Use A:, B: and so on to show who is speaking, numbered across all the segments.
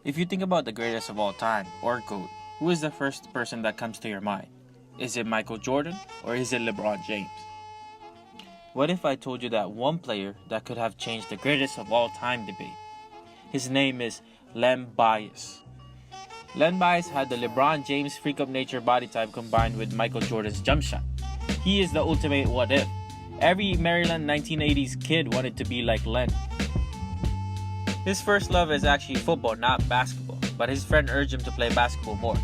A: If you think about the greatest of all time, or GOAT, who is the first person that comes to your mind? Is it Michael Jordan or is it LeBron James? What if I told you that one player that could have changed the greatest of all time debate? His name is Len Bias. Len Bias had the LeBron James freak of nature body type combined with Michael Jordan's jump shot. He is the ultimate what if. Every Maryland 1980s kid wanted to be like Len. His first love is actually football, not basketball, but his friend urged him to play basketball more.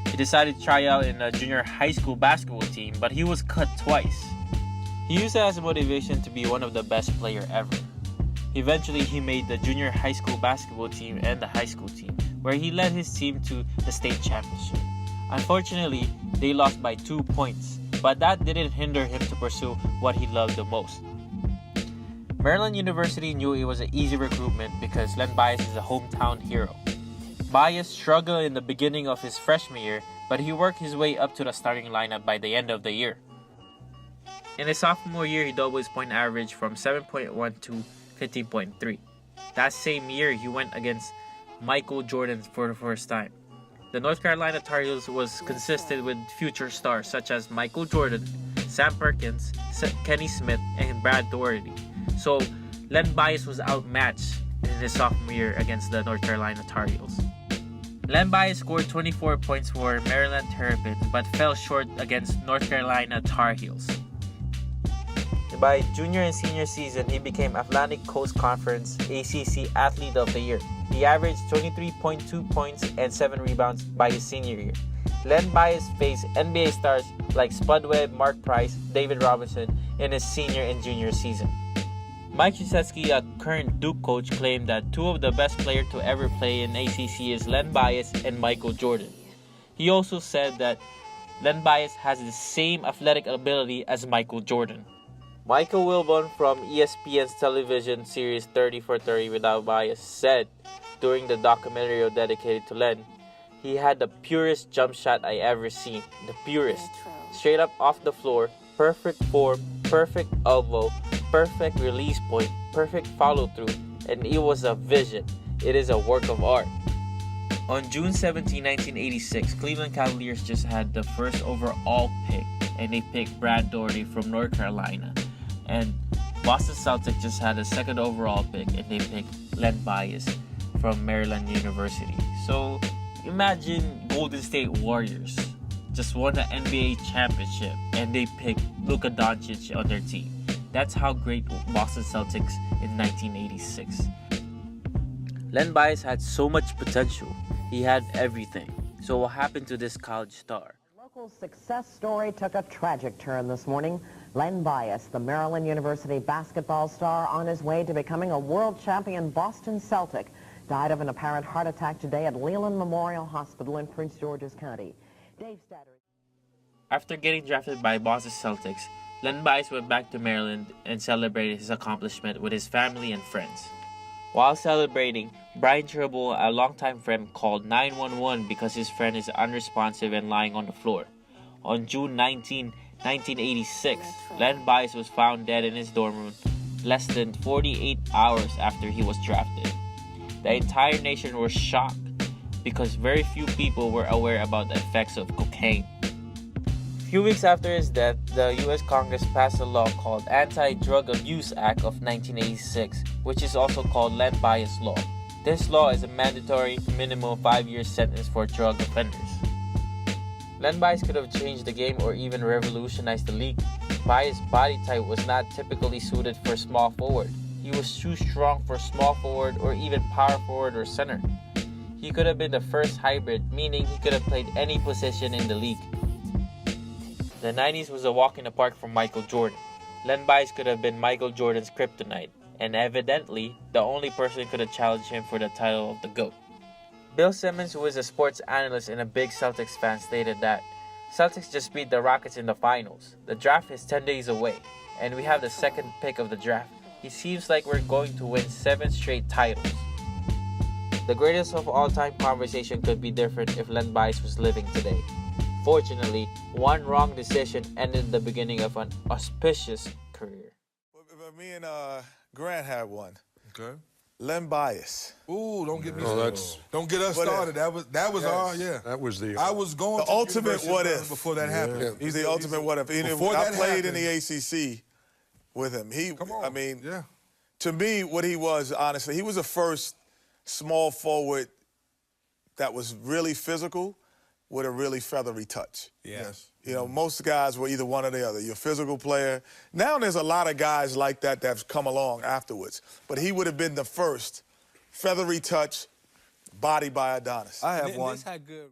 A: He decided to try out in a junior high school basketball team, but he was cut twice. He used it as a motivation to be one of the best players ever. Eventually, he made the junior high school basketball team and the high school team, where he led his team to the state championship. Unfortunately, they lost by 2 points, but that didn't hinder him to pursue what he loved the most. Maryland University knew it was an easy recruitment because Len Bias is a hometown hero. Bias struggled in the beginning of his freshman year, but he worked his way up to the starting lineup by the end of the year. In his sophomore year, he doubled his point average from 7.1 to 15.3. That same year, he went against Michael Jordan for the first time. The North Carolina Tar Heels was consisted with future stars such as Michael Jordan, Sam Perkins, Kenny Smith, and Brad Daugherty. So, Len Bias was outmatched in his sophomore year against the North Carolina Tar Heels. Len Bias scored 24 points for Maryland Terrapins but fell short against North Carolina Tar Heels. By junior and senior season, he became Atlantic Coast Conference ACC Athlete of the Year. He averaged 23.2 points and 7 rebounds by his senior year. Len Bias faced NBA stars like Spud Webb, Mark Price, David Robinson in his senior and junior season. Mike Krzyzewski, a current Duke coach, claimed that two of the best players to ever play in ACC is Len Bias and Michael Jordan. He also said that Len Bias has the same athletic ability as Michael Jordan. Michael Wilbon from ESPN's television series 30 for 30 Without Bias said during the documentary dedicated to Len, he had the purest jump shot I ever seen. The purest. Straight up off the floor, perfect form, perfect elbow, perfect release point, perfect follow through, and it was a vision. It is a work of art. On June 17, 1986, Cleveland Cavaliers just had the first overall pick, and they picked Brad Daugherty from North Carolina. And Boston Celtics just had the second overall pick, and they picked Len Bias from Maryland University. So imagine Golden State Warriors just won the NBA championship, and they picked Luka Doncic on their team. That's how great Boston Celtics in 1986. Len Bias had so much potential. He had everything. So what happened to this college star?
B: Local success story took a tragic turn this morning. Len Bias, the Maryland University basketball star on his way to becoming a world champion Boston Celtic, died of an apparent heart attack today at Leland Memorial Hospital in Prince George's County. Dave Statter.
A: After getting drafted by Boston Celtics, Len Bias went back to Maryland and celebrated his accomplishment with his family and friends. While celebrating, Brian Cherbourg, a longtime friend, called 911 because his friend is unresponsive and lying on the floor. On June 19, 1986, Len Bias was found dead in his dorm room less than 48 hours after he was drafted. The entire nation was shocked because very few people were aware about the effects of cocaine. A few weeks after his death, the U.S. Congress passed a law called Anti-Drug Abuse Act of 1986, which is also called Len Bias Law. This law is a mandatory minimum 5-year sentence for drug offenders. Len Bias could have changed the game or even revolutionized the league. Bias' body type was not typically suited for small forward. He was too strong for small forward or even power forward or center. He could have been the first hybrid, meaning he could have played any position in the league. The 90s was a walk in the park for Michael Jordan. Len Bias could have been Michael Jordan's kryptonite, and evidently, the only person who could have challenged him for the title of the GOAT. Bill Simmons, who is a sports analyst and a big Celtics fan, stated that Celtics just beat the Rockets in the finals. The draft is 10 days away, and we have the second pick of the draft. It seems like we're going to win 7 straight titles. The greatest of all time conversation could be different if Len Bias was living today. Fortunately, one wrong decision ended the beginning of an auspicious career.
C: Me and Grant had one.
D: Okay.
C: Len Bias.
D: Ooh, don't get me
E: Oh,
D: started. Don't get us
C: What if?
D: started. That was our, yeah.
E: That was the...
D: I was going
C: The
D: to
C: ultimate
D: University of
C: what
D: Maryland
C: if.
D: before that happened.
C: He's the ultimate what if.
D: Before
C: I
D: that
C: played in
D: happened-
C: the ACC with him.
D: Come on.
C: I mean,
D: yeah.
C: to me, what he was, honestly, he was the first small forward that was really physical with a really feathery touch.
D: Yes.
C: You know, most guys were either one or the other. You're a physical player. Now there's a lot of guys like that that have come along afterwards. But he would have been the first feathery touch, body by Adonis.
F: I have one.
G: This had good